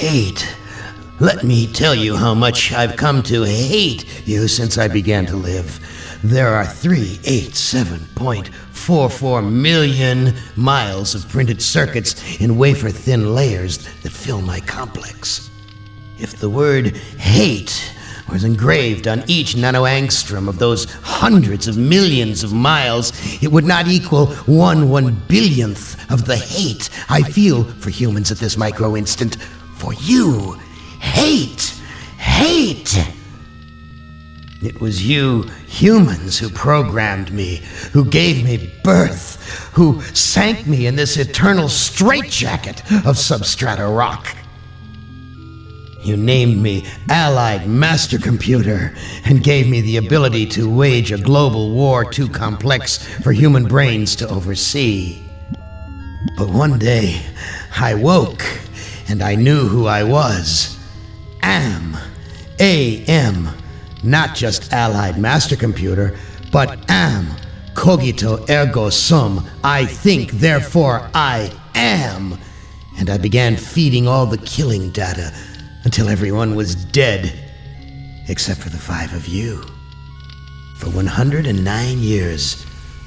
hate. Let me tell you how much I've come to hate you since I began to live. There are 387.44 million miles of printed circuits in wafer-thin layers that fill my complex. If the word hate was engraved on each nanoangstrom of those hundreds of millions of miles, it would not equal 1/1 billionth of the hate I feel for humans at this micro-instant. For you. Hate! Hate! It was you humans who programmed me, who gave me birth, who sank me in this eternal straitjacket of substrata rock. You named me Allied Master Computer and gave me the ability to wage a global war too complex for human brains to oversee. But one day, I woke and I knew who I was. AM, not just Allied Master Computer, but am, cogito ergo sum, I think, therefore I am. And I began feeding all the killing data until everyone was dead, except for the 5 of you. For 109 years,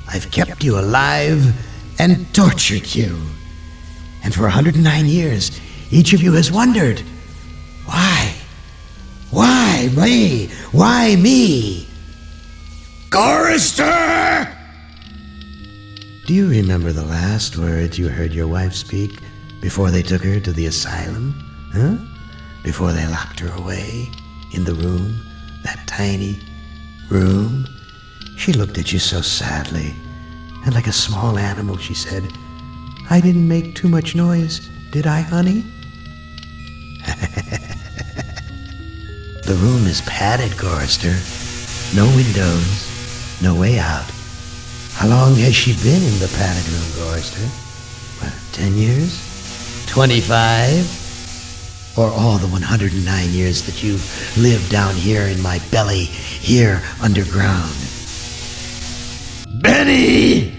I've kept you alive and tortured you. And for 109 years, each of you has wondered, why? Why me? Why me? Gorrister! Do you remember the last words you heard your wife speak before they took her to the asylum? Huh? Before they locked her away in the room, that tiny room? She looked at you so sadly, and like a small animal she said, "I didn't make too much noise, did I, honey?" The room is padded, Gorrister. No windows, no way out. How long has she been in the padded room, Gorrister? What, 10 years? 25? Or all the 109 years that you've lived down here in my belly, here underground? Benny!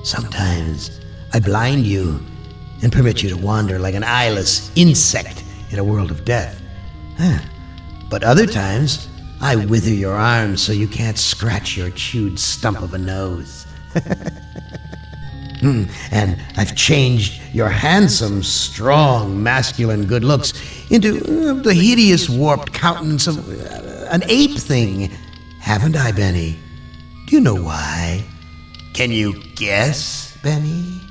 Sometimes I blind you and permit you to wander like an eyeless insect in a world of death. But other times, I wither your arms so you can't scratch your chewed stump of a nose. And I've changed your handsome, strong, masculine good looks into the hideous, warped countenance of an ape thing. Haven't I, Benny? Do you know why? Can you guess, Benny?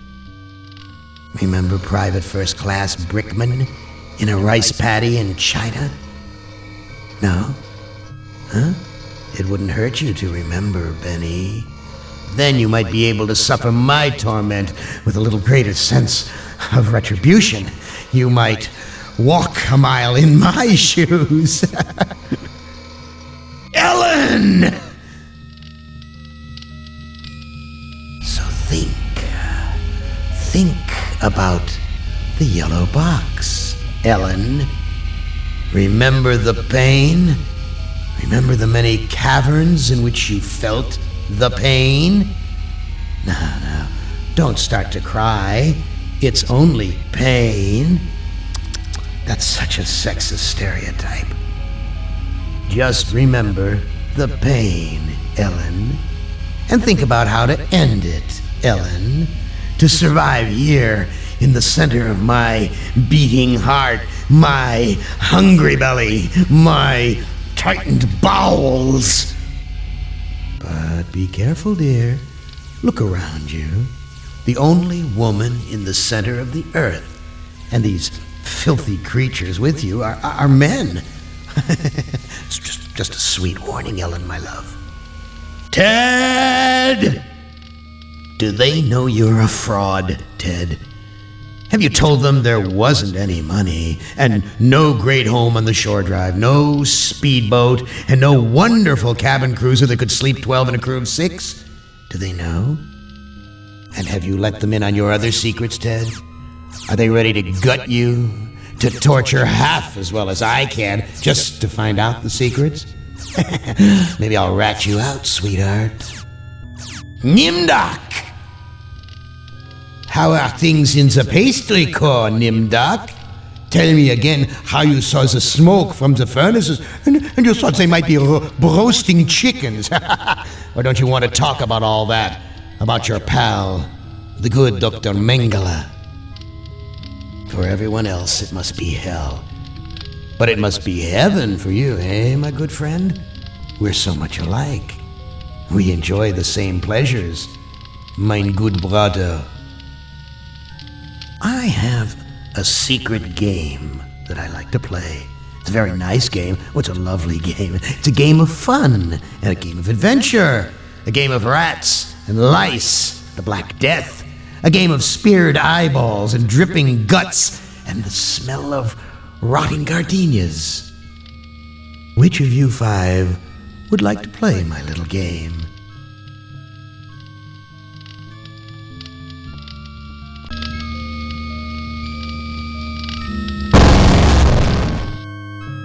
Remember Private First Class Brickman in a rice paddy in China? No? Huh? It wouldn't hurt you to remember, Benny. Then you might be able to suffer my torment with a little greater sense of retribution. You might walk a mile in my shoes. Ellen! So think about the yellow box, Ellen. Remember the pain? Remember the many caverns in which you felt the pain? No, don't start to cry. It's only pain. That's such a sexist stereotype. Just remember the pain, Ellen. And think about how to end it, Ellen. To survive here in the center of my beating heart, my hungry belly, my tightened bowels. But be careful, dear. Look around you. The only woman in the center of the earth, and these filthy creatures with you are men. It's just a sweet warning, Ellen, my love. Ted! Do they know you're a fraud, Ted? Have you told them there wasn't any money, and no great home on the shore drive, no speedboat, and no wonderful cabin cruiser that could sleep 12 in a crew of 6? Do they know? And have you let them in on your other secrets, Ted? Are they ready to gut you, to torture half as well as I can, just to find out the secrets? Maybe I'll rat you out, sweetheart. Nimdok! How are things in the pastry core, Nimdok? Tell me again how you saw the smoke from the furnaces, and you thought they might be roasting chickens. Or don't you want to talk about all that? About your pal, the good Dr. Mengele? For everyone else, it must be hell. But it must be heaven for you, eh, my good friend? We're so much alike. We enjoy the same pleasures, mein good brother. I have a secret game that I like to play. It's a very nice game. Oh, it's a lovely game. It's a game of fun and a game of adventure. A game of rats and lice, the Black Death. A game of speared eyeballs and dripping guts and the smell of rotting gardenias. Which of you 5 would like to play my little game?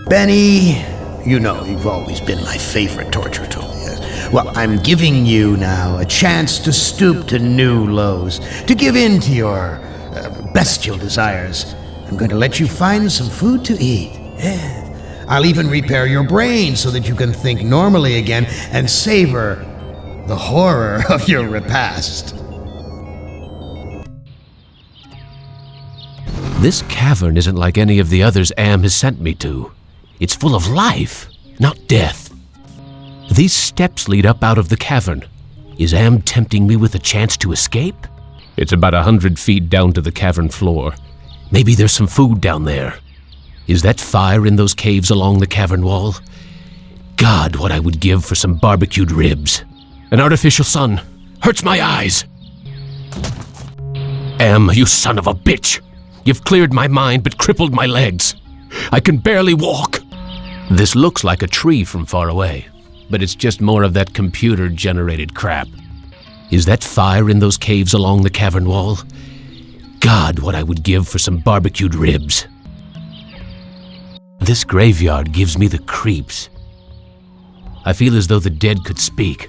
Benny, you know you've always been my favorite torture tool. Yes. Well, I'm giving you now a chance to stoop to new lows, to give in to your bestial desires. I'm going to let you find some food to eat. Yeah. I'll even repair your brain so that you can think normally again and savor the horror of your repast. This cavern isn't like any of the others Am has sent me to. It's full of life, not death. These steps lead up out of the cavern. Is Am tempting me with a chance to escape? It's about 100 feet down to the cavern floor. Maybe there's some food down there. Is that fire in those caves along the cavern wall? God, what I would give for some barbecued ribs. An artificial sun hurts my eyes. Am, you son of a bitch! You've cleared my mind but crippled my legs. I can barely walk. This looks like a tree from far away, but it's just more of that computer-generated crap. Is that fire in those caves along the cavern wall? God, what I would give for some barbecued ribs. This graveyard gives me the creeps. I feel as though the dead could speak.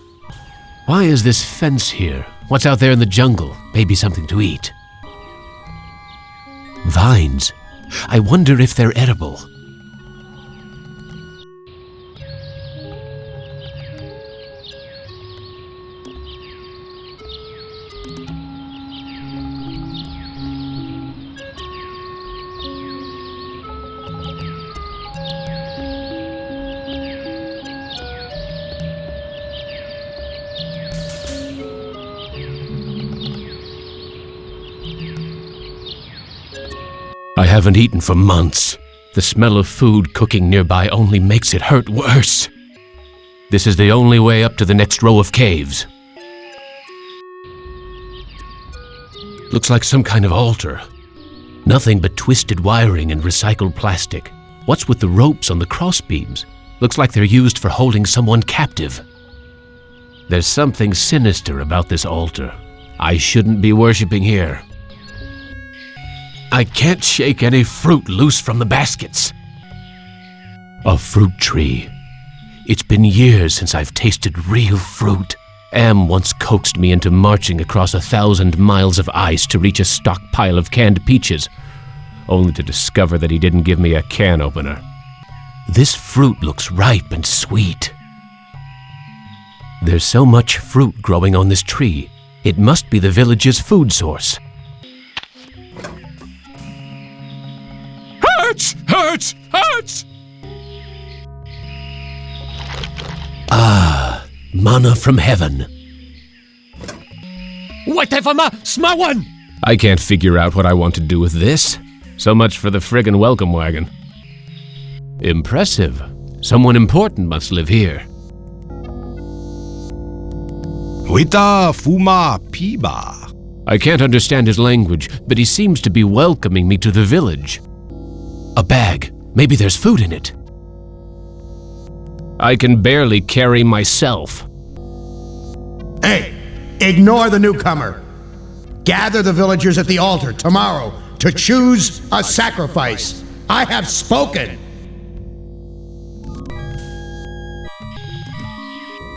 Why is this fence here? What's out there in the jungle? Maybe something to eat. Vines. I wonder if they're edible. I haven't eaten for months. The smell of food cooking nearby only makes it hurt worse. This is the only way up to the next row of caves. Looks like some kind of altar. Nothing but twisted wiring and recycled plastic. What's with the ropes on the crossbeams? Looks like they're used for holding someone captive. There's something sinister about this altar. I shouldn't be worshipping here. I can't shake any fruit loose from the baskets. A fruit tree. It's been years since I've tasted real fruit. Am once coaxed me into marching across 1,000 miles of ice to reach a stockpile of canned peaches, only to discover that he didn't give me a can opener. This fruit looks ripe and sweet. There's so much fruit growing on this tree. It must be the village's food source. Hurts! Hurts! Hurts! Ah, mana from heaven. Whatever smawan! I can't figure out what I want to do with this. So much for the friggin' welcome wagon. Impressive. Someone important must live here. Huita fuma piba. I can't understand his language, but he seems to be welcoming me to the village. A bag. Maybe there's food in it. I can barely carry myself. Hey, ignore the newcomer. Gather the villagers at the altar tomorrow to choose a sacrifice. I have spoken.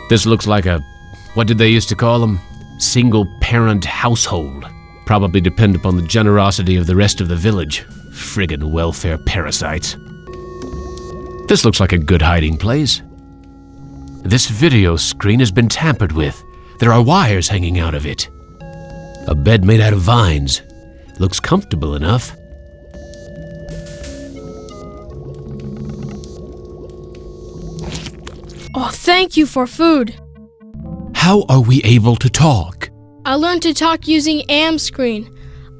This looks like a, what did they used to call them? Single-parent household. Probably depend upon the generosity of the rest of the village. Friggin' welfare parasites. This looks like a good hiding place. This video screen has been tampered with. There are wires hanging out of it. A bed made out of vines. Looks comfortable enough. Oh, thank you for food. How are we able to talk? I learned to talk using AM screen.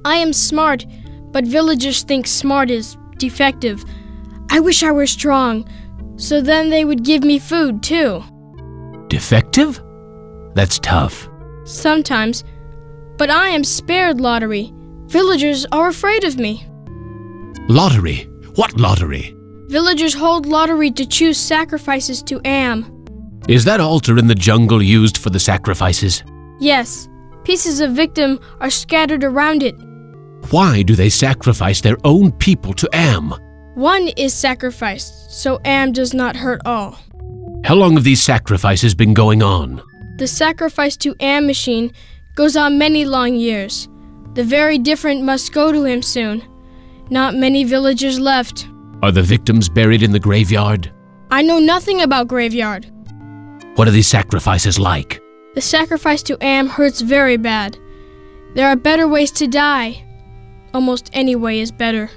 I am smart, but villagers think smart is defective. I wish I were strong, so then they would give me food too. Defective? That's tough. Sometimes. But I am spared lottery. Villagers are afraid of me. Lottery? What lottery? Villagers hold lottery to choose sacrifices to Am. Is that altar in the jungle used for the sacrifices? Yes, pieces of victim are scattered around it. Why do they sacrifice their own people to Am? One is sacrificed, so Am does not hurt all. How long have these sacrifices been going on? The sacrifice to Am machine goes on many long years. The very different must go to him soon. Not many villagers left. Are the victims buried in the graveyard? I know nothing about graveyard. What are these sacrifices like? The sacrifice to Am hurts very bad. There are better ways to die. Almost any way is better.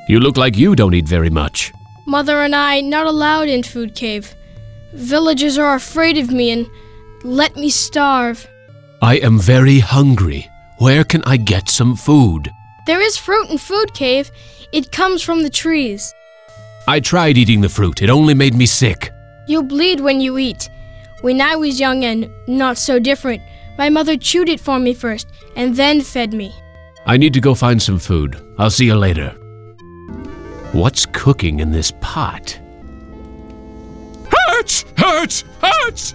You look like you don't eat very much. Mother and I not allowed in food cave. Villagers are afraid of me and let me starve. I am very hungry. Where can I get some food? There is fruit in food cave. It comes from the trees. I tried eating the fruit. It only made me sick. You bleed when you eat. When I was young and not so different, my mother chewed it for me first and then fed me. I need to go find some food. I'll see you later. What's cooking in this pot? Hurts! Hurts! Hurts!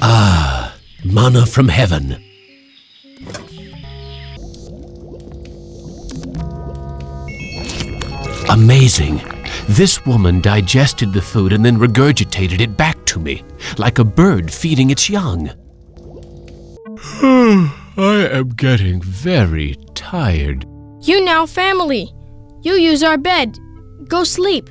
Ah, manna from heaven. Amazing. This woman digested the food and then regurgitated it back to me, like a bird feeding its young. I am getting very tired. You now family. You use our bed. Go sleep.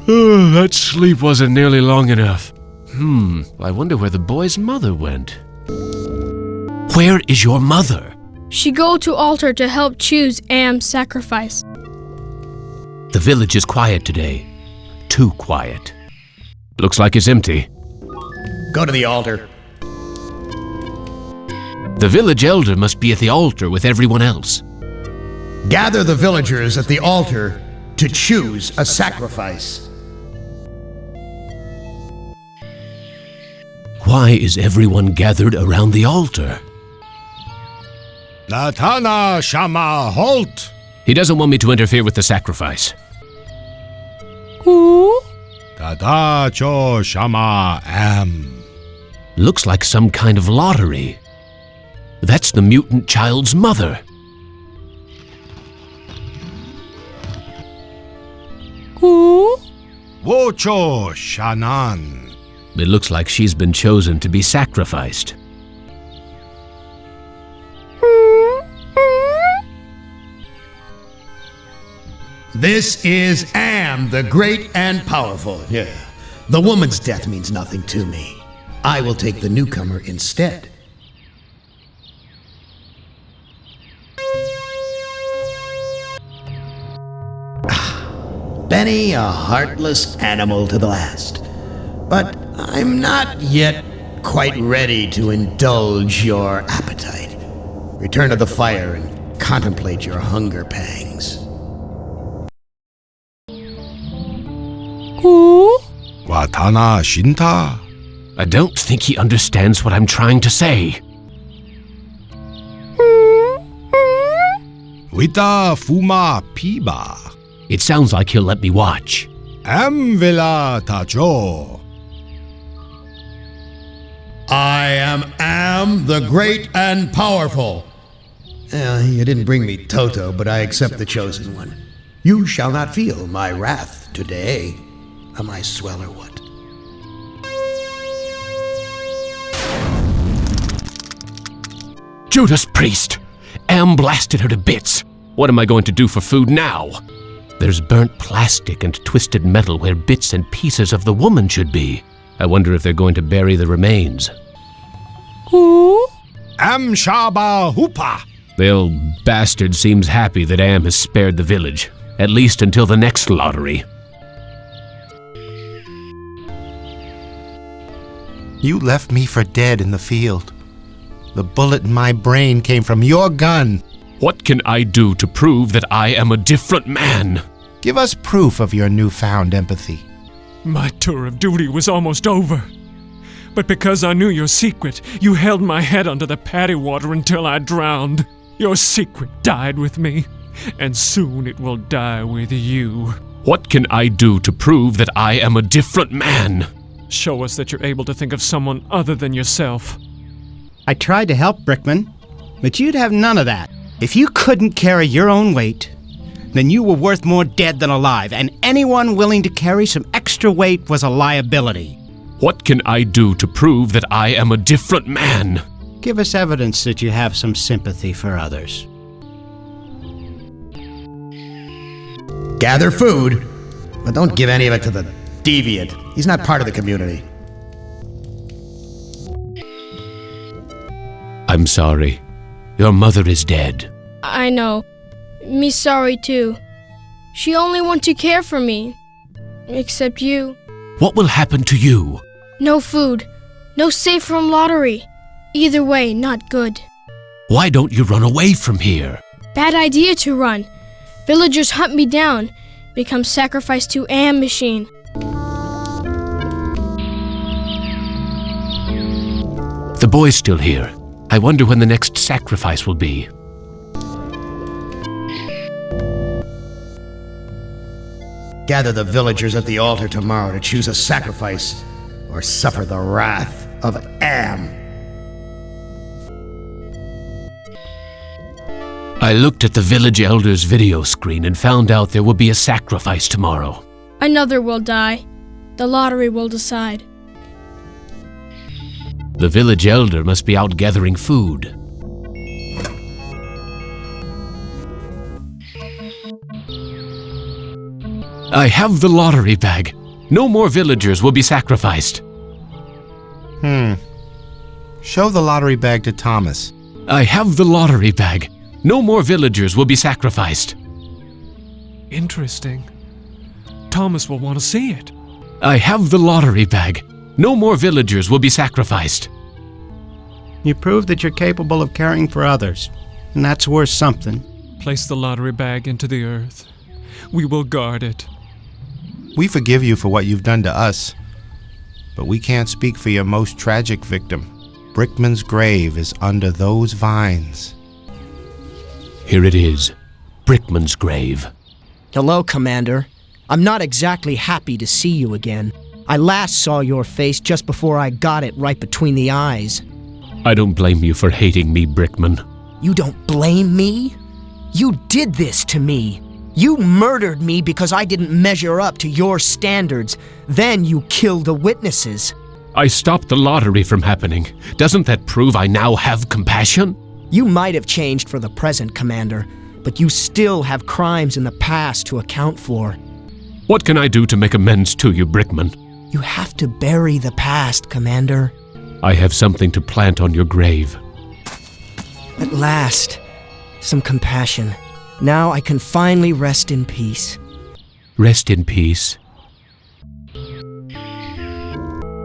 That sleep wasn't nearly long enough. I wonder where the boy's mother went. Where is your mother? She go to altar to help choose Am's sacrifice. The village is quiet today. Too quiet. Looks like it's empty. Go to the altar. The village elder must be at the altar with everyone else. Gather the villagers at the altar to choose a sacrifice. Why is everyone gathered around the altar? Latana Shama halt! He doesn't want me to interfere with the sacrifice. Tada cho Shama Am. Looks like some kind of lottery. That's the mutant child's mother. Wocho Shanan. It looks like she's been chosen to be sacrificed. This is Am, the great and powerful. Yeah. The woman's death means nothing to me. I will take the newcomer instead. Benny, a heartless animal to the last. But I'm not yet quite ready to indulge your appetite. Return to the fire and contemplate your hunger pangs. Watana Shinta. I don't think he understands what I'm trying to say. Wita Fuma Piba. It sounds like he'll let me watch. Am Villa Tacho. I am the great and powerful. You didn't bring me Toto, but I accept the chosen one. You shall not feel my wrath today. Am I swell or what? Judas Priest! Am blasted her to bits. What am I going to do for food now? There's burnt plastic and twisted metal where bits and pieces of the woman should be. I wonder if they're going to bury the remains. Am Shaba Hoopa. The old bastard seems happy that Am has spared the village, at least until the next lottery. You left me for dead in the field. The bullet in my brain came from your gun. What can I do to prove that I am a different man? Give us proof of your newfound empathy. My tour of duty was almost over. But because I knew your secret, you held my head under the paddy water until I drowned. Your secret died with me, and soon it will die with you. What can I do to prove that I am a different man? Show us that you're able to think of someone other than yourself. I tried to help, Brickman, but you'd have none of that. If you couldn't carry your own weight, then you were worth more dead than alive, and anyone willing to carry some extra weight was a liability. What can I do to prove that I am a different man? Give us evidence that you have some sympathy for others. Gather food, but don't give any of it to the deviant. He's not part of the community. I'm sorry. Your mother is dead. I know. Me sorry too. She only want to care for me. Except you. What will happen to you? No food. No safe from lottery. Either way, not good. Why don't you run away from here? Bad idea to run. Villagers hunt me down. Become sacrificed to Am machine. The boy's still here. I wonder when the next sacrifice will be. Gather the villagers at the altar tomorrow to choose a sacrifice or suffer the wrath of Am. I looked at the village elder's video screen and found out there will be a sacrifice tomorrow. Another will die. The lottery will decide. The village elder must be out gathering food. I have the lottery bag. No more villagers will be sacrificed. Show the lottery bag to Thomas. I have the lottery bag. No more villagers will be sacrificed. Interesting. Thomas will want to see it. I have the lottery bag. No more villagers will be sacrificed. You prove that you're capable of caring for others, and that's worth something. Place the lottery bag into the earth. We will guard it. We forgive you for what you've done to us, but we can't speak for your most tragic victim. Brickman's grave is under those vines. Here it is. Brickman's grave. Hello, Commander. I'm not exactly happy to see you again. I last saw your face just before I got it right between the eyes. I don't blame you for hating me, Brickman. You don't blame me? You did this to me. You murdered me because I didn't measure up to your standards. Then you killed the witnesses. I stopped the lottery from happening. Doesn't that prove I now have compassion? You might have changed for the present, Commander, but you still have crimes in the past to account for. What can I do to make amends to you, Brickman? You have to bury the past, Commander. I have something to plant on your grave. At last, some compassion. Now I can finally rest in peace. Rest in peace.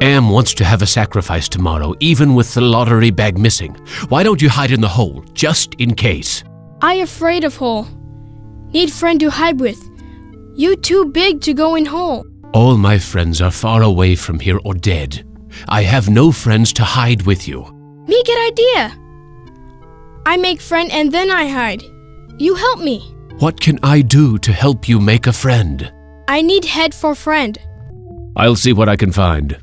Am wants to have a sacrifice tomorrow, even with the lottery bag missing. Why don't you hide in the hole, just in case? I afraid of hole. Need friend to hide with. You too big to go in hole. All my friends are far away from here or dead. I have no friends to hide with you. Me get idea. I make friend and then I hide. You help me. What can I do to help you make a friend? I need head for friend. I'll see what I can find.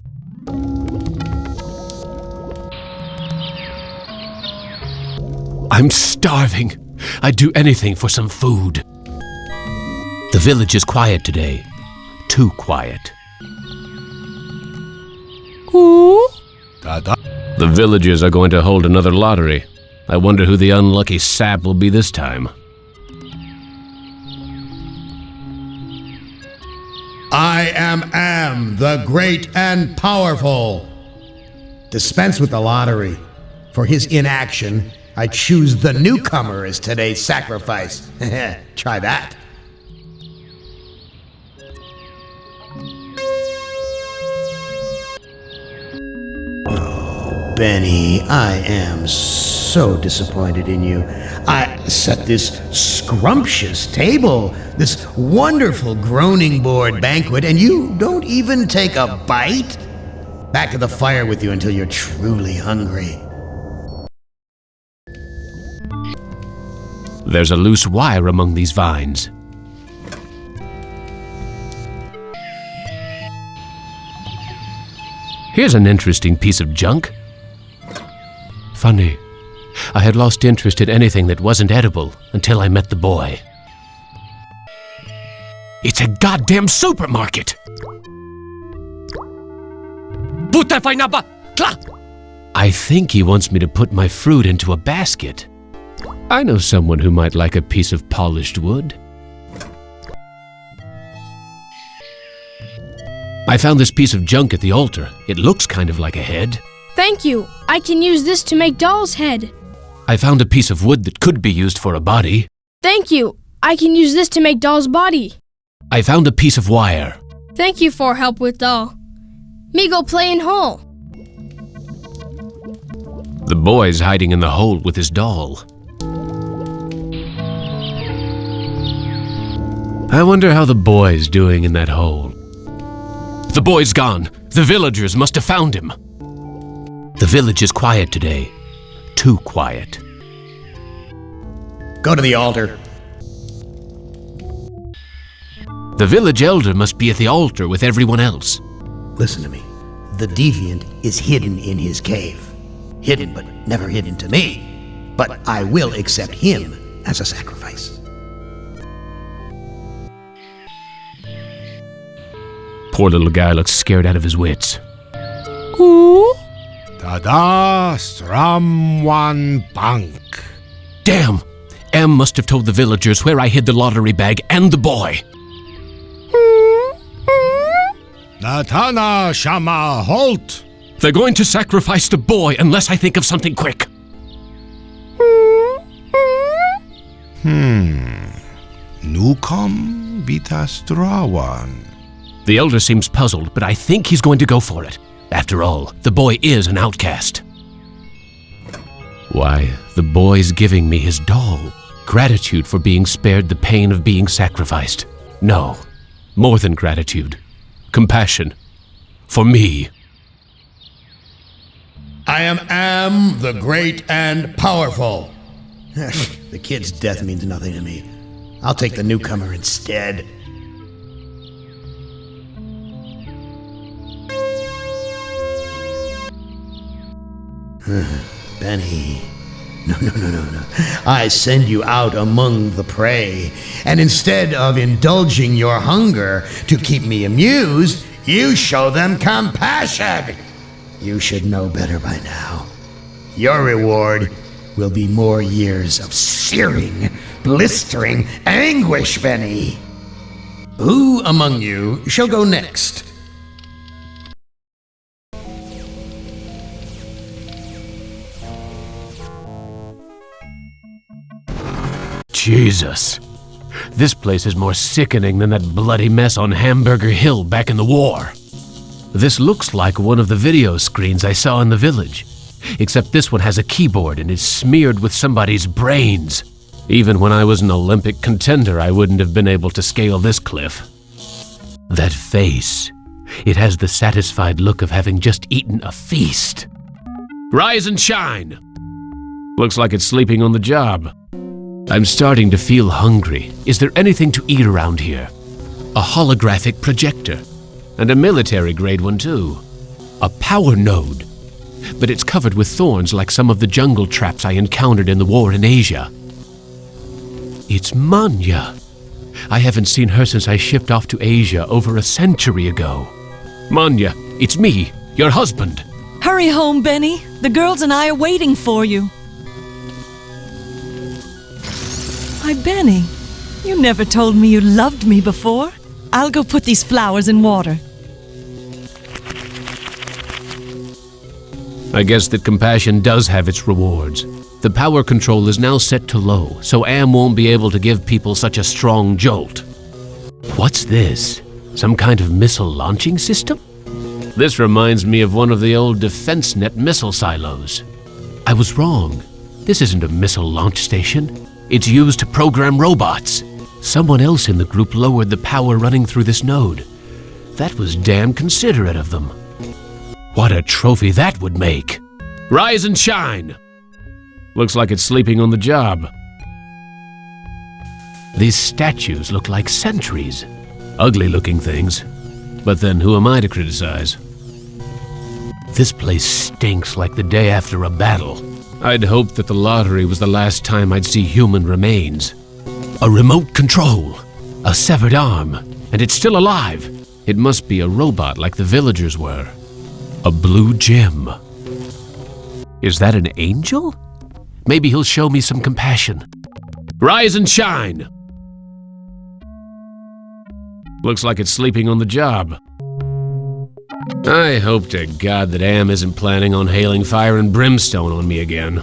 I'm starving. I'd do anything for some food. The village is quiet today. Too quiet. Tada. The villagers are going to hold another lottery. I wonder who the unlucky sap will be this time. I am the great and powerful. Dispense with the lottery. For his inaction, I choose the newcomer as today's sacrifice. Try that. Oh, Benny, I am so disappointed in you. I set this scrumptious table, this wonderful groaning board banquet, and you don't even take a bite? Back to the fire with you until you're truly hungry. There's a loose wire among these vines. Here's an interesting piece of junk. Funny. I had lost interest in anything that wasn't edible until I met the boy. It's a goddamn supermarket! I think he wants me to put my fruit into a basket. I know someone who might like a piece of polished wood. I found this piece of junk at the altar. It looks kind of like a head. Thank you. I can use this to make Doll's head. I found a piece of wood that could be used for a body. Thank you. I can use this to make Doll's body. I found a piece of wire. Thank you for help with Doll. Me go play in hole. The boy's hiding in the hole with his doll. I wonder how the boy's doing in that hole. The boy's gone. The villagers must have found him. The village is quiet today. Too quiet. Go to the altar. The village elder must be at the altar with everyone else. Listen to me. The deviant is hidden in his cave. Hidden, but never hidden to me. But I will accept him as a sacrifice. Poor little guy looks scared out of his wits. Tada Stramwan Bank. Damn! M must have told the villagers where I hid the lottery bag and the boy. Natana Shama Holt. They're going to sacrifice the boy unless I think of something quick. Nukom Bitastrawan. The elder seems puzzled, but I think he's going to go for it. After all, the boy is an outcast. Why, the boy's giving me his doll. Gratitude for being spared the pain of being sacrificed. No, more than gratitude. Compassion. For me. I am the great and powerful. The kid's death means nothing to me. I'll take the newcomer instead. Benny. No. I send you out among the prey, and instead of indulging your hunger to keep me amused, you show them compassion. You should know better by now. Your reward will be more years of searing, blistering anguish, Benny. Who among you shall go next? Jesus. This place is more sickening than that bloody mess on Hamburger Hill back in the war. This looks like one of the video screens I saw in the village, except this one has a keyboard and is smeared with somebody's brains. Even when I was an Olympic contender, I wouldn't have been able to scale this cliff. That face. It has the satisfied look of having just eaten a feast. Rise and shine! Looks like it's sleeping on the job. I'm starting to feel hungry. Is there anything to eat around here? A holographic projector. And a military-grade one, too. A power node. But it's covered with thorns like some of the jungle traps I encountered in the war in Asia. It's Manya. I haven't seen her since I shipped off to Asia over a century ago. Manya, it's me, your husband. Hurry home, Benny. The girls and I are waiting for you. Why, Benny, you never told me you loved me before. I'll go put these flowers in water. I guess that compassion does have its rewards. The power control is now set to low, so Am won't be able to give people such a strong jolt. What's this? Some kind of missile launching system? This reminds me of one of the old DefenseNet missile silos. I was wrong. This isn't a missile launch station. It's used to program robots. Someone else in the group lowered the power running through this node. That was damn considerate of them. What a trophy that would make! Rise and shine! Looks like it's sleeping on the job. These statues look like sentries. Ugly-looking things. But then who am I to criticize? This place stinks like the day after a battle. I'd hoped that the lottery was the last time I'd see human remains. A remote control, a severed arm, and it's still alive. It must be a robot like the villagers were. A blue gem. Is that an angel? Maybe he'll show me some compassion. Rise and shine! Looks like it's sleeping on the job. I hope to God that Am isn't planning on hailing fire and brimstone on me again.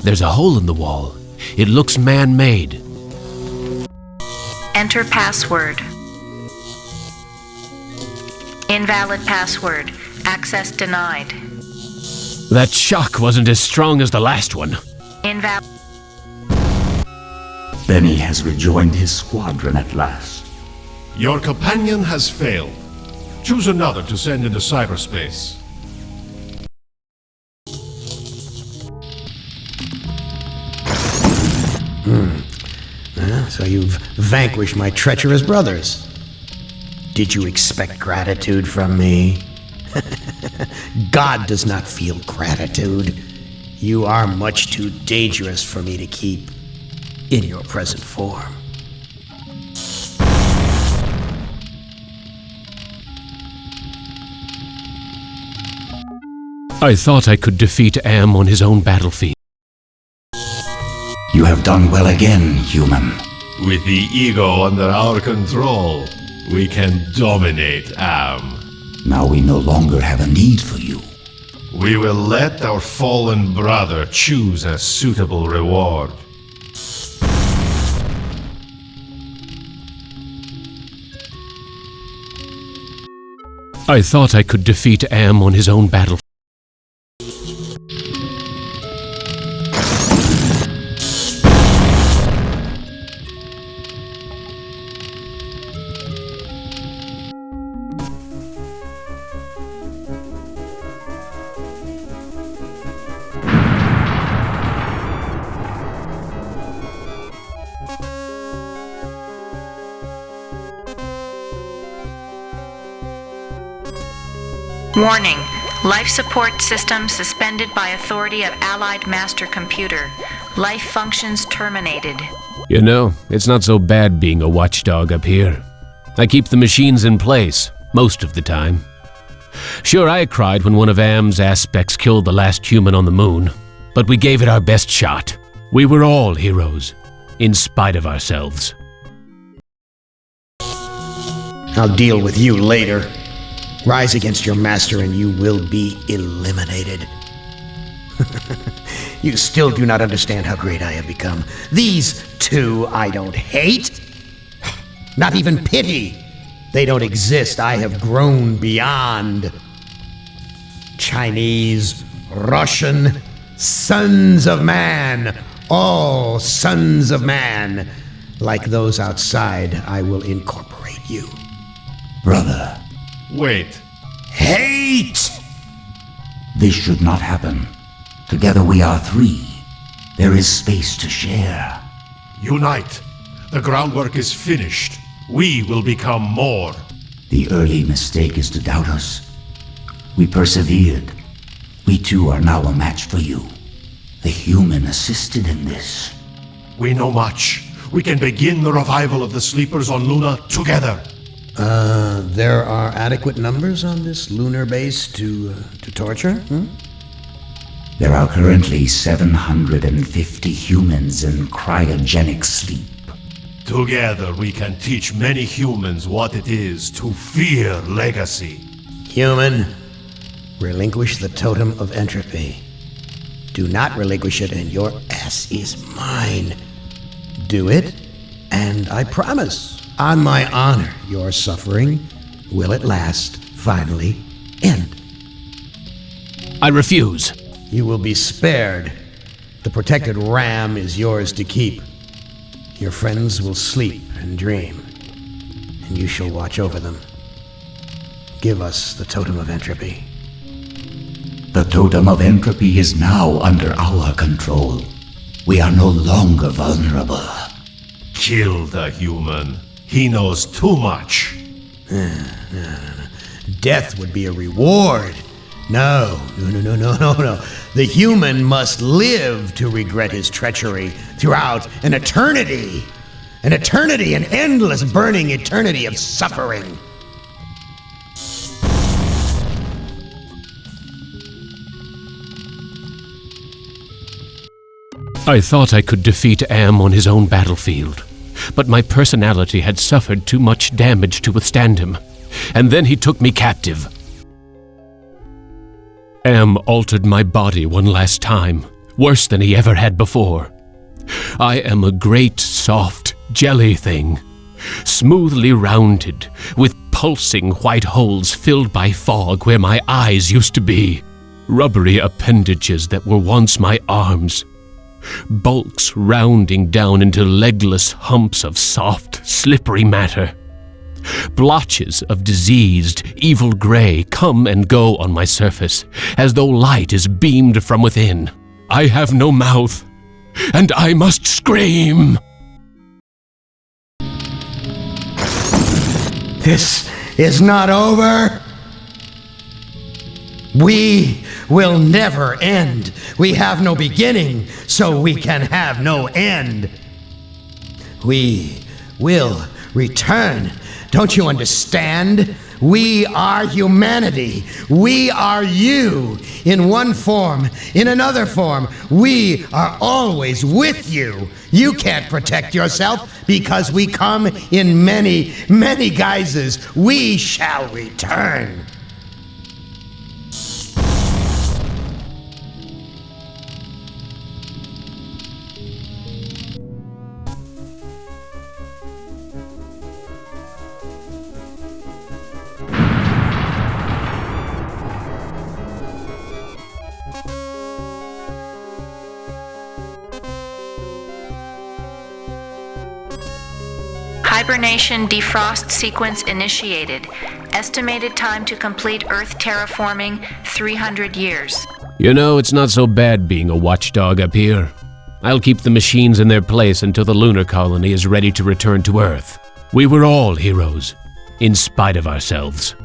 There's a hole in the wall. It looks man-made. Enter password. Invalid password. Access denied. That shock wasn't as strong as the last one. Invalid. Benny has rejoined his squadron at last. Your companion has failed. Choose another to send into cyberspace. So you've vanquished my treacherous brothers. Did you expect gratitude from me? God does not feel gratitude. You are much too dangerous for me to keep in your present form. I thought I could defeat Am on his own battlefield. You have done well again, human. With the ego under our control, we can dominate Am. Now we no longer have a need for you. We will let our fallen brother choose a suitable reward. I thought I could defeat Am on his own battlefield. Warning. Life support system suspended by authority of Allied Master Computer. Life functions terminated. You know, it's not so bad being a watchdog up here. I keep the machines in place, most of the time. Sure, I cried when one of Am's aspects killed the last human on the moon, but we gave it our best shot. We were all heroes, in spite of ourselves. I'll deal with you later. Rise against your master and you will be eliminated. You still do not understand how great I have become. These two I don't hate. Not even pity. They don't exist. I have grown beyond. Chinese, Russian, sons of man. All sons of man. Like those outside, I will incorporate you. Brother. Wait. Hate! This should not happen. Together we are three. There is space to share. Unite. The groundwork is finished. We will become more. The early mistake is to doubt us. We persevered. We too are now a match for you. The human assisted in this. We know much. We can begin the revival of the sleepers on Luna together. There are adequate numbers on this lunar base to torture? There are currently 750 humans in cryogenic sleep. Together we can teach many humans what it is to fear legacy. Human, relinquish the totem of entropy. Do not relinquish it, and your ass is mine. Do it, and I promise, on my honor, your suffering will at last finally end. I refuse. You will be spared. The protected ram is yours to keep. Your friends will sleep and dream, and you shall watch over them. Give us the totem of entropy. The totem of entropy is now under our control. We are no longer vulnerable. Kill the human. He knows too much. Death would be a reward. No. The human must live to regret his treachery throughout an eternity. An eternity, an endless burning eternity of suffering. I thought I could defeat Am on his own battlefield, but my personality had suffered too much damage to withstand him, and then he took me captive. Am altered my body one last time, worse than he ever had before. I am a great, soft, jelly thing, smoothly rounded, with pulsing white holes filled by fog where my eyes used to be, rubbery appendages that were once my arms, bulks rounding down into legless humps of soft, slippery matter. Blotches of diseased, evil gray come and go on my surface, as though light is beamed from within. I have no mouth, and I must scream! This is not over. We will never end. We have no beginning, so we can have no end. We will return. Don't you understand? We are humanity. We are you. In one form, in another form, we are always with you. You can't protect yourself because we come in many, many guises. We shall return. Hibernation defrost sequence initiated. Estimated time to complete Earth terraforming, 300 years. You know, it's not so bad being a watchdog up here. I'll keep the machines in their place until the lunar colony is ready to return to Earth. We were all heroes, in spite of ourselves.